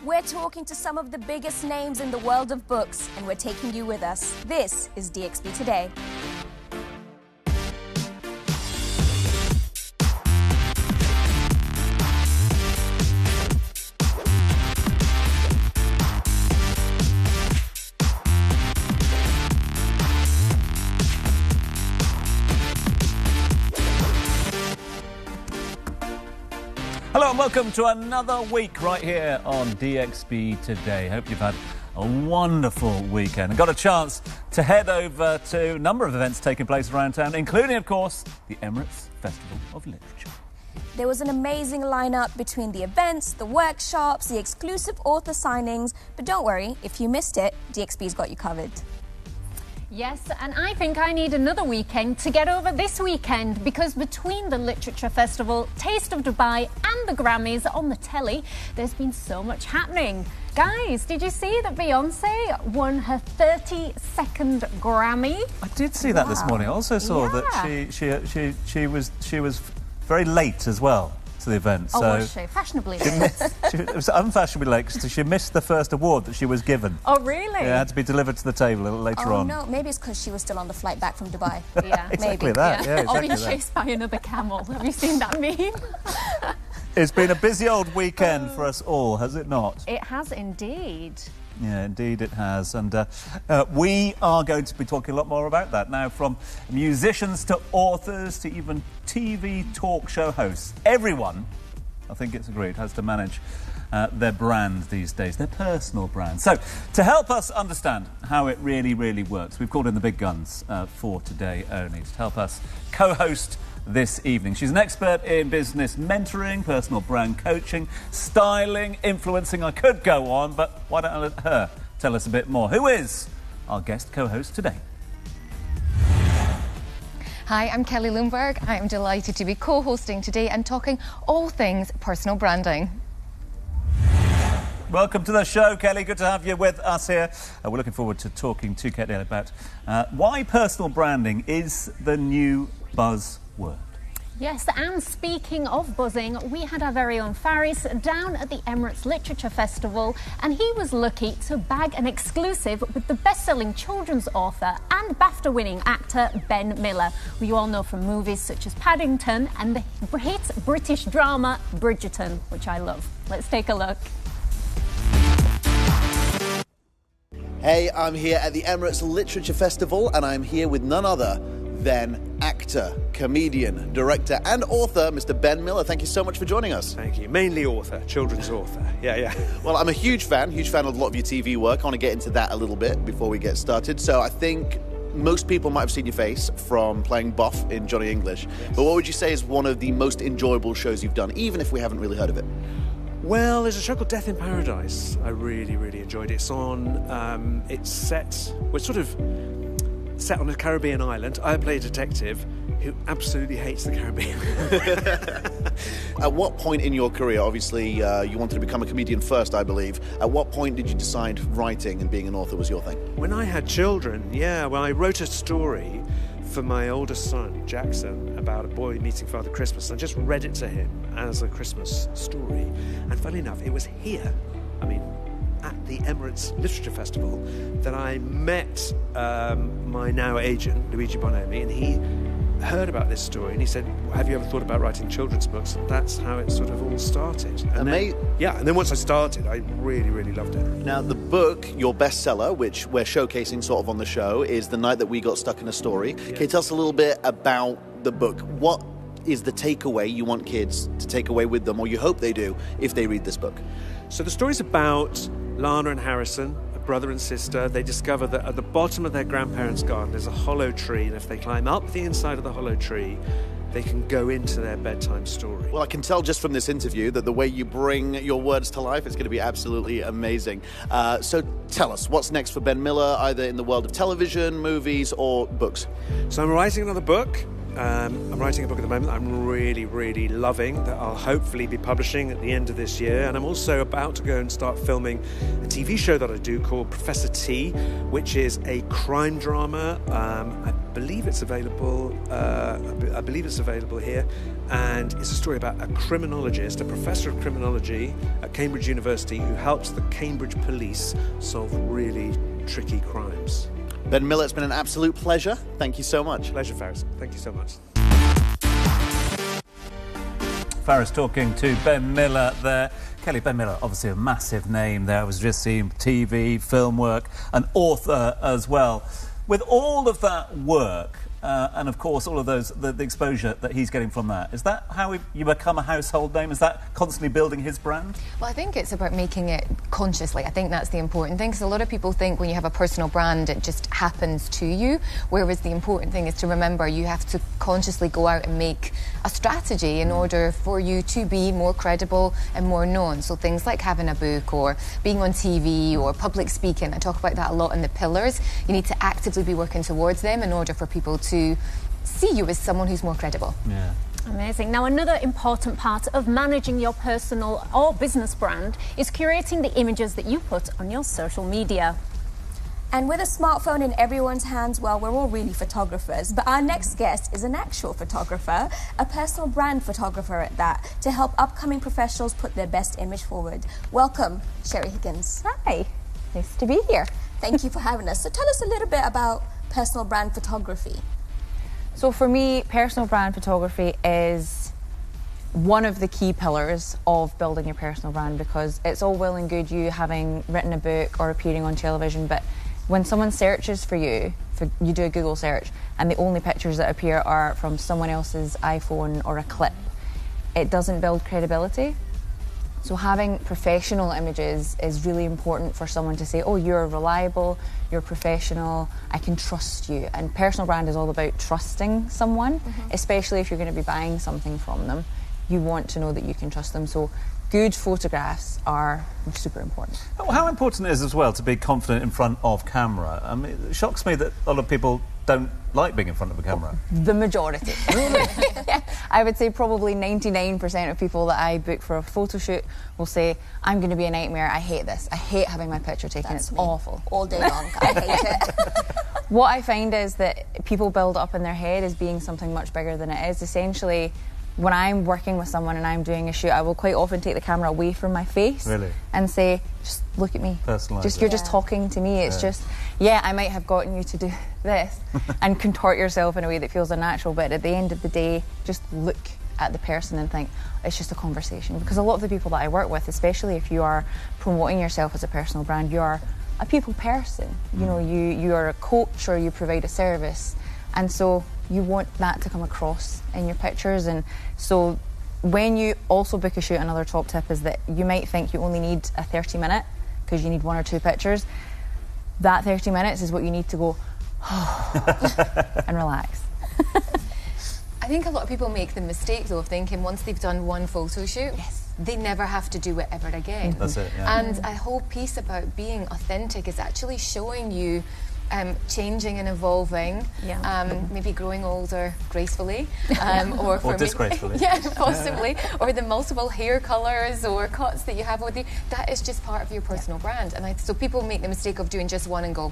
We're talking to some of the biggest names in the world of books, and we're taking you with us. This is DXB Today. Hello and welcome to another week right here on DXB Today. Hope you've had a wonderful weekend and got a chance to head over to a number of events taking place around town, including, of course, the Emirates Festival of Literature. There was an amazing lineup between the events, the workshops, the exclusive author signings. But don't worry, if you missed it, DXB's got you covered. Yes, and I think I need another weekend to get over this weekend, because between the Literature Festival, Taste of Dubai and the Grammys on the telly, there's been so much happening. Guys, did you see that Beyonce won her 32nd Grammy? I did see that this morning. I also saw that she was very late as well to the event. Oh, so was she? Fashionably late. It was unfashionably late because she missed the first award that she was given. Oh, really? Yeah, it had to be delivered to the table a little later on. Oh, no, maybe it's because she was still on the flight back from Dubai. Yeah, exactly maybe. that. Yeah, exactly or being that. chased by another camel. Have you seen that meme? It's been a busy old weekend for us all, has it not? It has indeed. Yeah, indeed it has. And we are going to be talking a lot more about that now, from musicians to authors to even TV talk show hosts. Everyone, I think it's agreed, has to manage their brand these days, their personal brand. So, to help us understand how it really, really works, we've called in the big guns for today only to help us co-host this evening. She's an expert in business mentoring, personal brand coaching, styling, influencing. I could go on, but why don't I let her tell us a bit more? Who is our guest co-host today? Hi, I'm Kelly Lundberg. I am delighted to be co-hosting today and talking all things personal branding. Welcome to the show, Kelly. Good to have you with us here. We're looking forward to talking to Kelly about why personal branding is the new buzzword. Yes, and speaking of buzzing, we had our very own Faris down at the Emirates Literature Festival, and he was lucky to bag an exclusive with the best-selling children's author and BAFTA-winning actor Ben Miller, who you all know from movies such as Paddington and the hit British drama Bridgerton, which I love. Let's take a look. Hey, I'm here at the Emirates Literature Festival, and I'm here with none other than actor, comedian, director and author, Mr. Ben Miller. Thank you so much for joining us. Thank you. Mainly author, children's author. Yeah. Well, I'm a huge fan of a lot of your TV work. I want to get into that a little bit before we get started. So I think most people might have seen your face from playing Buff in Johnny English. Yes. But what would you say is one of the most enjoyable shows you've done, even if we haven't really heard of it? Well, there's a show called Death in Paradise. I really, really enjoyed it. It's on, it's set, we're sort of set on a Caribbean island. I play a detective who absolutely hates the Caribbean. At what point in your career, obviously you wanted to become a comedian first, I believe. At what point did you decide writing and being an author was your thing? When I had children, I wrote a story for my oldest son, Jackson, about a boy meeting Father Christmas. I just read it to him as a Christmas story. And funny enough, it was here, at the Emirates Literature Festival, that I met my now agent, Luigi Bonomi, and he heard about this story and he said, have you ever thought about writing children's books? And that's how it sort of all started. And then once I started, I really, really loved it. Now, the book, your bestseller, which we're showcasing sort of on the show, is The Night That We Got Stuck in a Story. Yeah. Can you tell us a little bit about the book? What is the takeaway you want kids to take away with them, or you hope they do, if they read this book? So the story's about Lana and Harrison, a brother and sister. They discover that at the bottom of their grandparents' garden there's a hollow tree, and if they climb up the inside of the hollow tree, they can go into their bedtime story. Well, I can tell just from this interview that the way you bring your words to life is going to be absolutely amazing. So tell us, what's next for Ben Miller, either in the world of television, movies, or books? So I'm writing another book. I'm writing a book at the moment that I'm really, really loving, that I'll hopefully be publishing at the end of this year. And I'm also about to go and start filming a TV show that I do called Professor T, which is a crime drama. believe it's available. I believe it's available here, and it's a story about a criminologist, a professor of criminology at Cambridge University, who helps the Cambridge police solve really tricky crimes. Ben Miller, it's been an absolute pleasure. Thank you so much. Pleasure, Faris. Thank you so much. Faris talking to Ben Miller there. Kelly, Ben Miller, obviously a massive name there. I was just seeing TV, film work, an author as well. With all of that work, and of course all of those, the exposure that he's getting from that, is that how you become a household name? Is that constantly building his brand? Well, I think it's about making it consciously. I think that's the important thing, because a lot of people think when you have a personal brand, it just happens to you, whereas the important thing is to remember you have to consciously go out and make a strategy in order for you to be more credible and more known. So things like having a book or being on TV or public speaking, I talk about that a lot in the pillars. You need to actively be working towards them in order for people to see you as someone who's more credible. Yeah. Amazing. Now, another important part of managing your personal or business brand is curating the images that you put on your social media. And with a smartphone in everyone's hands, well, we're all really photographers. But our next guest is an actual photographer, a personal brand photographer at that, to help upcoming professionals put their best image forward. Welcome, Sherry Higgins. Hi, nice to be here. Thank you for having us. So tell us a little bit about personal brand photography. So for me, personal brand photography is one of the key pillars of building your personal brand, because it's all well and good you having written a book or appearing on television, but when someone searches for you, you do a Google search, and the only pictures that appear are from someone else's iPhone or a clip, it doesn't build credibility. So having professional images is really important for someone to say, oh, you're reliable, you're professional, I can trust you. And personal brand is all about trusting someone, especially if you're going to be buying something from them. You want to know that you can trust them. So good photographs are super important. How important it is as well to be confident in front of camera? I mean, it shocks me that a lot of people don't like being in front of a camera. The majority. Really? Yeah. I would say probably 99% of people that I book for a photo shoot will say, I'm going to be a nightmare, I hate this. I hate having my picture taken, it's awful. All day long, I hate it. What I find is that people build up in their head as being something much bigger than it is. Essentially, when I'm working with someone and I'm doing a shoot, I will quite often take the camera away from my face and say, just look at me. Personalise. You're just talking to me. It's just, yeah, I might have gotten you to do this and contort yourself in a way that feels unnatural, but at the end of the day, just look at the person and think, it's just a conversation. Because a lot of the people that I work with, especially if you are promoting yourself as a personal brand, you are a people person. You know, you are a coach or you provide a service. And so you want that to come across in your pictures. And so when you also book a shoot, another top tip is that you might think you only need a 30-minute because you need 1 or 2 pictures. That 30 minutes is what you need to go and relax. I think a lot of people make the mistake, though, of thinking once they've done one photo shoot, they never have to do it ever again. That's it, yeah. And a whole piece about being authentic is actually showing you changing and evolving, maybe growing older gracefully, or disgracefully. Possibly, or the multiple hair colours or cuts that you have with you. That is just part of your personal brand. And so people make the mistake of doing just one and go,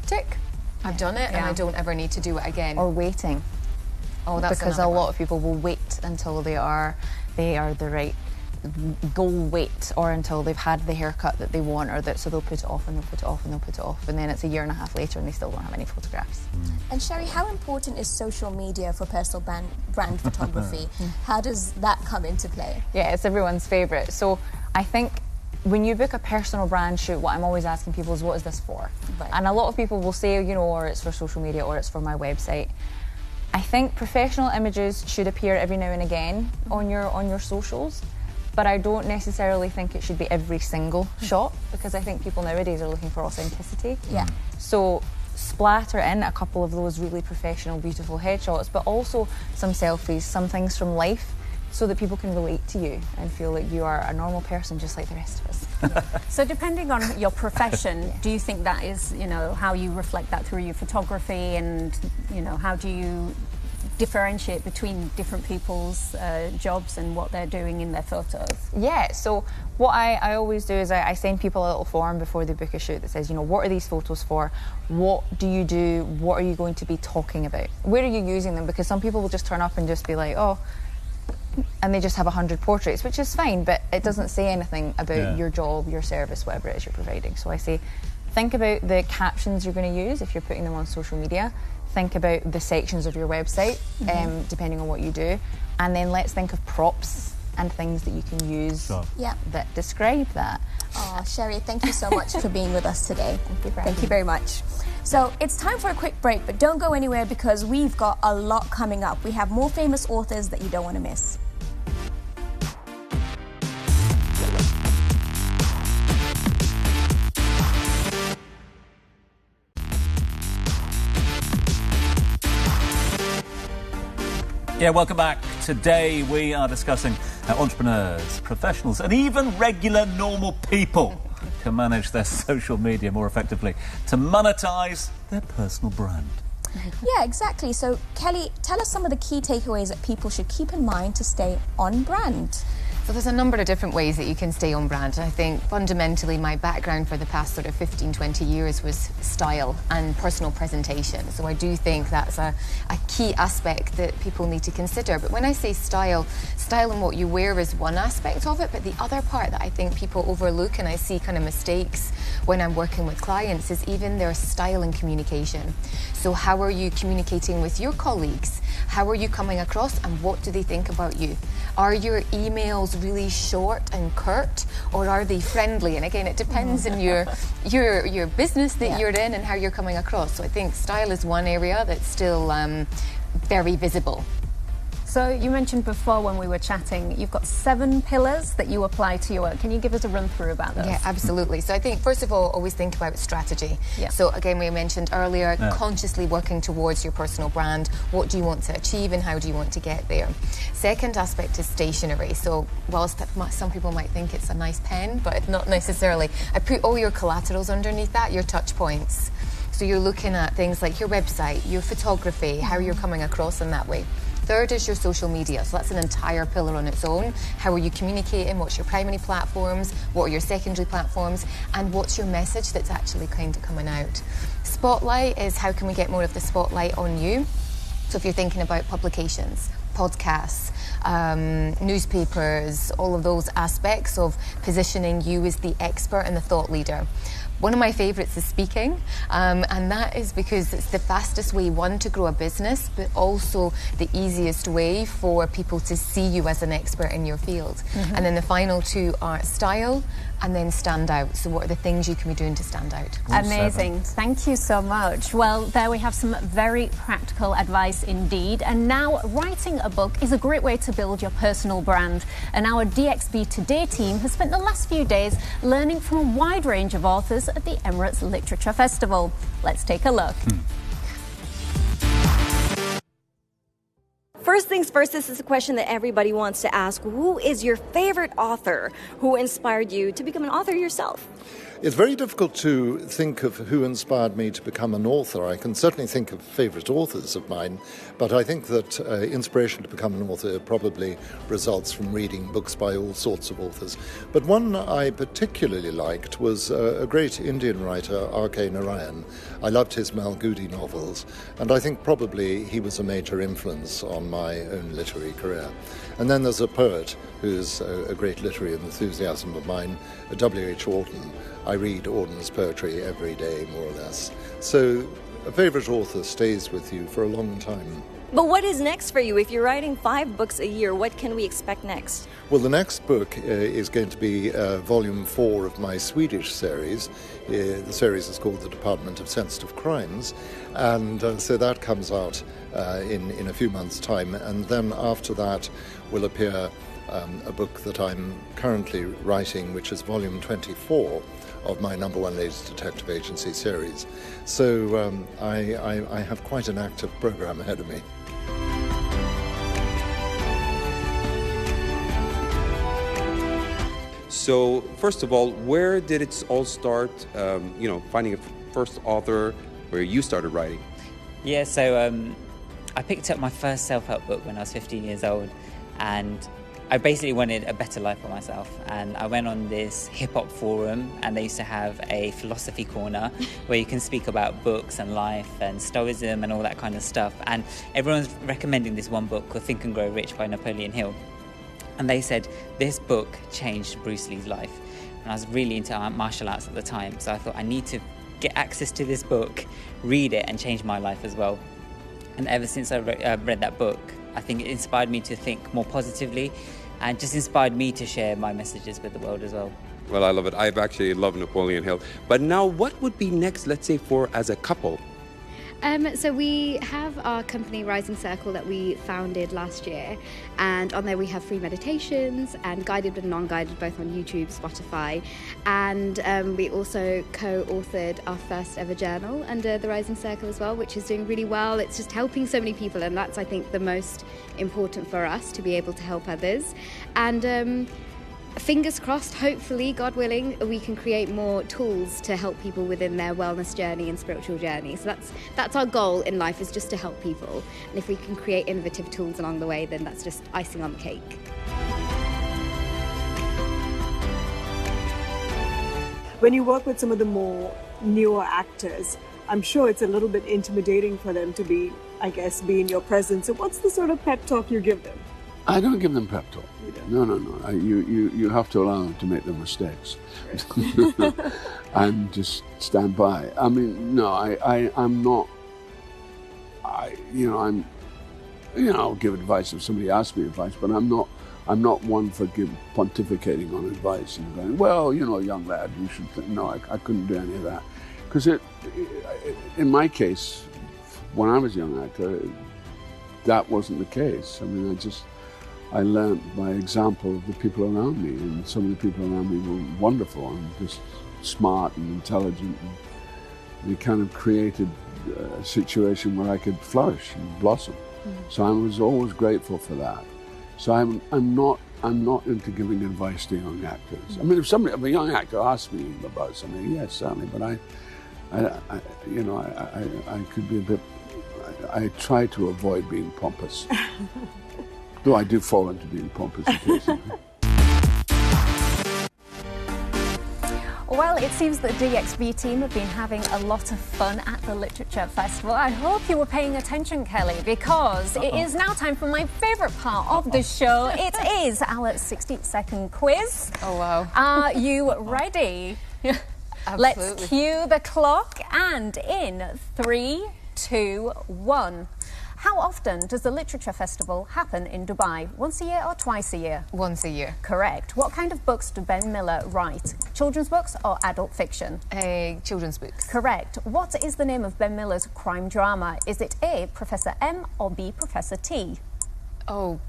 tick, I've done it, and I don't ever need to do it again. Or waiting. Oh, that's because a lot of people will wait until they are the right goal weight, or until they've had the haircut that they want, or that, so they'll put it off and they'll put it off and they'll put it off, and then it's a year and a half later and they still don't have any photographs. And Sherry, how important is social media for personal brand photography? How does that come into play? Yeah, it's everyone's favourite. So I think when you book a personal brand shoot, what I'm always asking people is, what is this for? Right. And a lot of people will say, you know, or it's for social media, or it's for my website. I think professional images should appear every now and again on your socials, but I don't necessarily think it should be every single shot, because I think people nowadays are looking for authenticity. Yeah. So splatter in a couple of those really professional, beautiful headshots, but also some selfies, some things from life, so that people can relate to you and feel like you are a normal person just like the rest of us. So depending on your profession, do you think that is, you know, how you reflect that through your photography, and, you know, how do you differentiate between different people's jobs and what they're doing in their photos? Yeah, so what I always do is I send people a little form before they book a shoot that says, you know, what are these photos for? What do you do? What are you going to be talking about? Where are you using them? Because some people will just turn up and just be like, oh, and they just have 100 portraits, which is fine, but it doesn't say anything about your job, your service, whatever it is you're providing. So I say, think about the captions you're going to use if you're putting them on social media. Think about the sections of your website, depending on what you do. And then let's think of props and things that you can use that describe that. Oh, Sherry, thank you so much for being with us today. Thank you very much. So it's time for a quick break, but don't go anywhere because we've got a lot coming up. We have more famous authors that you don't want to miss. Yeah, welcome back. Today we are discussing how entrepreneurs, professionals and even regular normal people can manage their social media more effectively to monetize their personal brand. Yeah, exactly. So Kelly, tell us some of the key takeaways that people should keep in mind to stay on brand. So there's a number of different ways that you can stay on brand. I think fundamentally my background for the past sort of 15, 20 years was style and personal presentation. So I do think that's a key aspect that people need to consider. But when I say style and what you wear is one aspect of it, but the other part that I think people overlook and I see kind of mistakes when I'm working with clients is even their style and communication. So how are you communicating with your colleagues? How are you coming across and what do they think about you? Are your emails really short and curt or are they friendly? And again, it depends on your business that you're in and how you're coming across. So I think style is one area that's still very visible. So you mentioned before when we were chatting, you've got 7 pillars that you apply to your work. Can you give us a run through about those? Yeah, absolutely. So I think, first of all, always think about strategy. Yeah. So again, we mentioned earlier, consciously working towards your personal brand. What do you want to achieve and how do you want to get there? Second aspect is stationery. So whilst some people might think it's a nice pen, but not necessarily. I put all your collaterals underneath that, your touch points. So you're looking at things like your website, your photography, how you're coming across in that way. Third is your social media. So that's an entire pillar on its own. How are you communicating? What's your primary platforms? What are your secondary platforms? And what's your message that's actually kind of coming out? Spotlight is how can we get more of the spotlight on you? So if you're thinking about publications, podcasts, newspapers, all of those aspects of positioning you as the expert and the thought leader. One of my favourites is speaking, and that is because it's the fastest way, one, to grow a business, but also the easiest way for people to see you as an expert in your field. And then the final two are style and then stand out. So what are the things you can be doing to stand out? Amazing. Thank you so much. Well, there we have some very practical advice indeed. And now writing a book is a great way to build your personal brand. And our DXB Today team has spent the last few days learning from a wide range of authors at the Emirates Literature Festival. Let's take a look. First things first, this is a question that everybody wants to ask. Who is your favorite author who inspired you to become an author yourself? It's very difficult to think of who inspired me to become an author. I can certainly think of favourite authors of mine, but I think that inspiration to become an author probably results from reading books by all sorts of authors. But one I particularly liked was a great Indian writer, R.K. Narayan. I loved his Malgudi novels, and I think probably he was a major influence on my own literary career. And then there's a poet who's a great literary enthusiasm of mine, W.H. Auden. I read Auden's poetry every day, more or less. So a favourite author stays with you for a long time. But what is next for you? If you're writing 5 books a year, what can we expect next? Well, the next book is going to be volume 4 of my Swedish series. The series is called The Department of Sensitive Crimes. And so that comes out in a few months' time. And then after that will appear a book that I'm currently writing, which is volume 24 of my #1 Ladies Detective Agency series. So I have quite an active program ahead of me. So, first of all, where did it all start, finding a first author where you started writing? Yeah, so I picked up my first self-help book when I was 15 years old, and I basically wanted a better life for myself. And I went on this hip-hop forum, and they used to have a philosophy corner where you can speak about books and life and stoicism and all that kind of stuff. And everyone's recommending this one book called Think and Grow Rich by Napoleon Hill. And they said this book changed Bruce Lee's life. And I was really into martial arts at the time, so I thought I need to get access to this book, read it, and change my life as well. And ever since I read that book, I think it inspired me to think more positively and just inspired me to share my messages with the world as well. Well, I love it. I've actually loved Napoleon Hill. But now what would be next, let's say, for as a couple? So we have our company Rising Circle that we founded last year, and on there we have free meditations and guided and non-guided, both on YouTube, Spotify, and we also co-authored our first ever journal under the Rising Circle as well, which is doing really well. It's just helping so many people, and that's, I think, the most important for us, to be able to help others. And fingers crossed, hopefully, God willing, we can create more tools to help people within their wellness journey and spiritual journey. So that's our goal in life, is just to help people. And if we can create innovative tools along the way, then that's just icing on the cake. When you work with some of the more newer actors, I'm sure it's a little bit intimidating for them to be in your presence. So what's the sort of pep talk you give them? I don't give them pep talk. No. You have to allow them to make their mistakes, and just stand by. I mean, no, I'm not. I'll give advice if somebody asks me advice, but I'm not one for pontificating on advice and going, well, young lad, you should think. No, I couldn't do any of that, because in my case, when I was a young actor, that wasn't the case. I mean, I learned by example of the people around me, and some of the people around me were wonderful and just smart and intelligent, and they kind of created a situation where I could flourish and blossom. So I was always grateful for that. So I'm not into giving advice to young actors. I mean, if a young actor asks me about something, yes, certainly, but I could be a bit. I try to avoid being pompous. Though I do fall into being pompous occasionally. Well, it seems the DXB team have been having a lot of fun at the Literature Festival. I hope you were paying attention, Kelly, because it is now time for my favourite part of the show. It is our 60-second quiz. Oh, wow. Are you ready? Let's cue the clock, and in 3, 2, 1. How often does the Literature Festival happen in Dubai? Once a year or twice a year? Once a year. Correct. What kind of books do Ben Miller write? Children's books or adult fiction? Children's books. Correct. What is the name of Ben Miller's crime drama? Is it A, Professor M, or B, Professor T? Oh,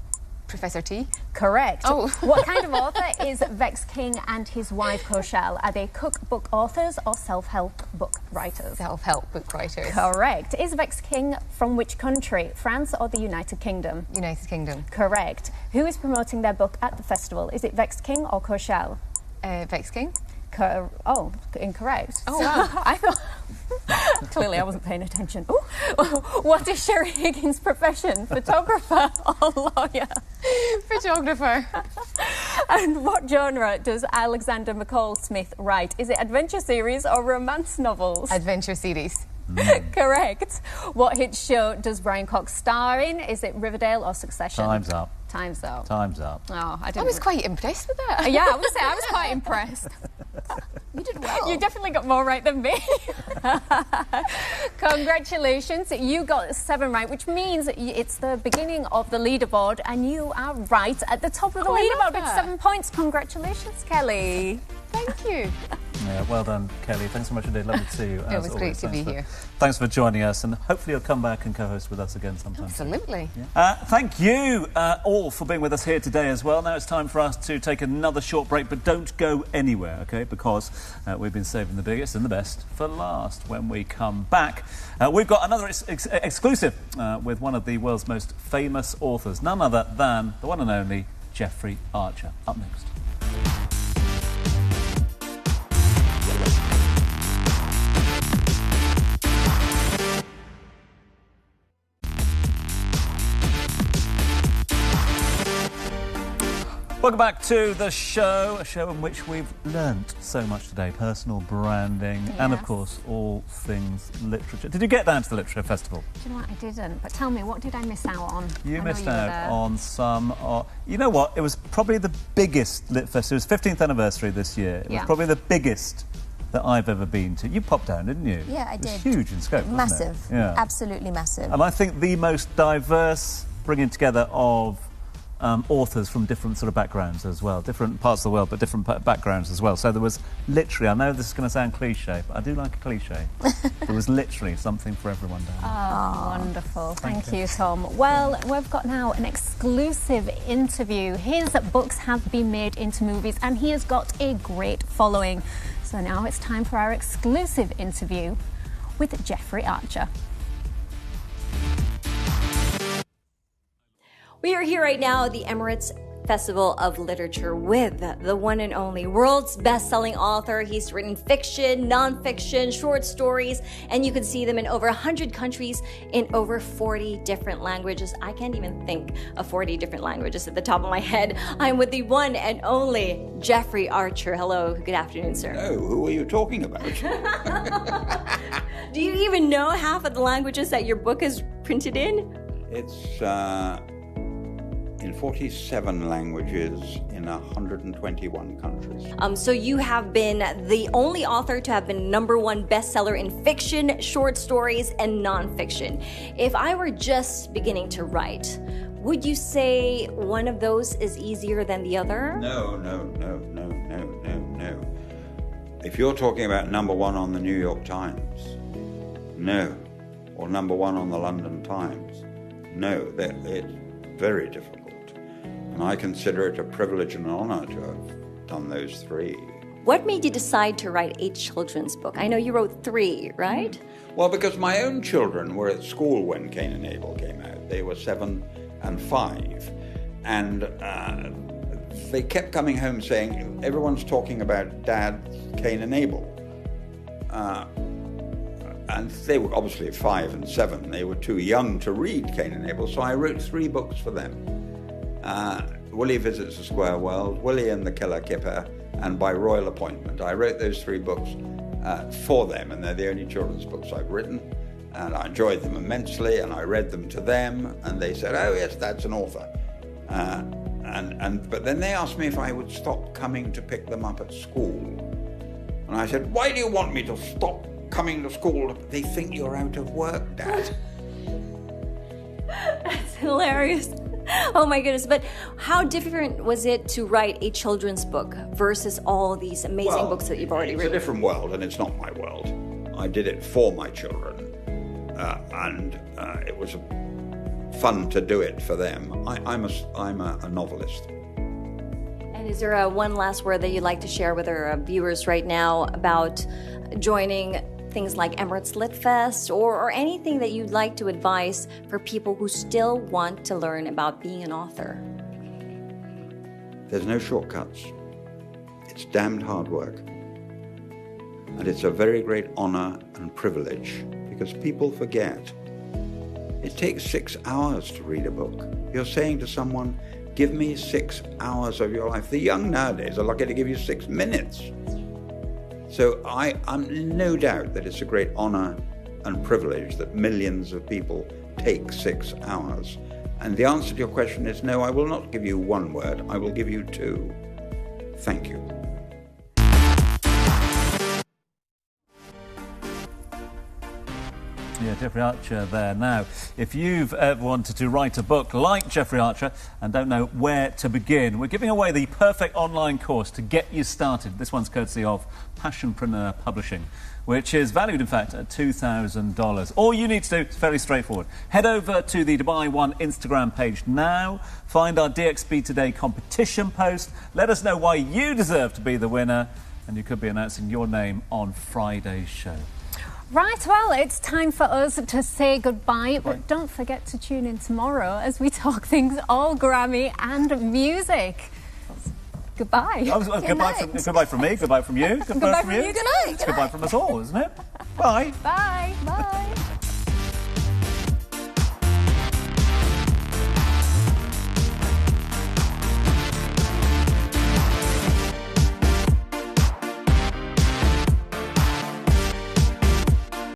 Professor T? Correct. Oh. What kind of author is Vex King and his wife Koshal? Are they cookbook authors or self-help book writers? Self-help book writers. Correct. Is Vex King from which country? France or the United Kingdom? United Kingdom. Correct. Who is promoting their book at the festival? Is it Vex King or Koshal? Vex King. Oh, incorrect. Oh, wow. I thought... Clearly I wasn't paying attention. Ooh. What is Sherry Higgins' profession? Photographer or lawyer? Photographer. And what genre does Alexander McCall Smith write? Is it adventure series or romance novels? Adventure series. Correct. What hit show does Brian Cox star in? Is it Riverdale or Succession? Time's up. Time's up. Time's up. Oh, I was quite impressed with that. Yeah, I would say I was quite impressed. You did well. You definitely got more right than me. Congratulations. You got 7 right, which means it's the beginning of the leaderboard, and you are right at the top of the leaderboard with 7 points. Congratulations, Kelly. Thank you. Yeah, well done, Kelly. Thanks so much indeed. Lovely to see you. It was great to be here. Thanks for joining us, and hopefully you'll come back and co-host with us again sometime. Absolutely. Yeah. Thank you all for being with us here today as well. Now it's time for us to take another short break, but don't go anywhere, okay? Because we've been saving the biggest and the best for last. When we come back, we've got another exclusive with one of the world's most famous authors, none other than the one and only Jeffrey Archer. Up next. Welcome back to the show, a show in which we've learnt so much today. Personal branding and, of course, all things literature. Did you get down to the Literature Festival? Do you know what? I didn't. But tell me, what did I miss out on? You missed out on some... you know what? It was probably the biggest Lit Festival. It was 15th anniversary this year. It was probably the biggest that I've ever been to. You popped down, didn't you? Yeah, I did. It was huge in scope, Massive. Wasn't it? Yeah. Absolutely massive. And I think the most diverse bringing together of authors from different sort of backgrounds as well, different parts of the world, but different backgrounds as well. So there was literally, I know this is going to sound cliche, but I do like a cliche. There was literally something for everyone down there. Oh, wonderful. Thank you, Tom. Well, we've got now an exclusive interview. His books have been made into movies and he has got a great following. So now it's time for our exclusive interview with Jeffrey Archer. We are here right now at the Emirates Festival of Literature with the one and only world's best-selling author. He's written fiction, non-fiction, short stories, and you can see them in over 100 countries in over 40 different languages. I can't even think of 40 different languages at the top of my head. I'm with the one and only Jeffrey Archer. Hello, good afternoon, sir. Hello, who are you talking about? Do you even know half of the languages that your book is printed in? It's in 47 languages in 121 countries. So you have been the only author to have been #1 bestseller in fiction, short stories, and nonfiction. If I were just beginning to write, would you say one of those is easier than the other? No. If you're talking about #1 on the New York Times, no. Or #1 on the London Times, no. It's very difficult. And I consider it a privilege and an honor to have done those 3. What made you decide to write a children's book? I know you wrote 3, right? Well, because my own children were at school when Cain and Abel came out. They were 7 and 5. And they kept coming home saying, everyone's talking about Dad, Cain and Abel. And they were obviously 5 and 7. They were too young to read Cain and Abel, so I wrote 3 books for them. Willie Visits the Square World, Willie and the Killer Kipper, and By Royal Appointment. I wrote those 3 books for them, and they're the only children's books I've written. And I enjoyed them immensely, and I read them to them, and they said, oh yes, Dad's an author. But then they asked me if I would stop coming to pick them up at school. And I said, why do you want me to stop coming to school? They think you're out of work, Dad. That's hilarious. Oh my goodness, but how different was it to write a children's book versus all these amazing books that you've already written? It's a different world, and it's not my world. I did it for my children, and it was fun to do it for them. I'm a novelist. And is there one last word that you'd like to share with our viewers right now about joining things like Emirates Lit Fest or anything that you'd like to advise for people who still want to learn about being an author? There's no shortcuts. It's damned hard work. And it's a very great honor and privilege because people forget. It takes 6 hours to read a book. You're saying to someone, give me 6 hours of your life. The young nowadays are lucky to give you 6 minutes. So I'm no doubt that it's a great honor and privilege that millions of people take 6 hours. And the answer to your question is no, I will not give you 1 word, I will give you 2. Thank you. Yeah, Jeffrey Archer there. Now, if you've ever wanted to write a book like Jeffrey Archer and don't know where to begin, we're giving away the perfect online course to get you started. This one's courtesy of Passionpreneur Publishing, which is valued, in fact, at $2,000. All you need to do is very straightforward. Head over to the Dubai One Instagram page now, find our DXB Today competition post, let us know why you deserve to be the winner, and you could be announcing your name on Friday's show. Right, well, it's time for us to say goodbye, but don't forget to tune in tomorrow as we talk things all Grammy and music. Goodbye. Goodbye from me, goodbye from you, goodbye from you, good night. It's goodbye from us all, isn't it? Bye. Bye. Bye.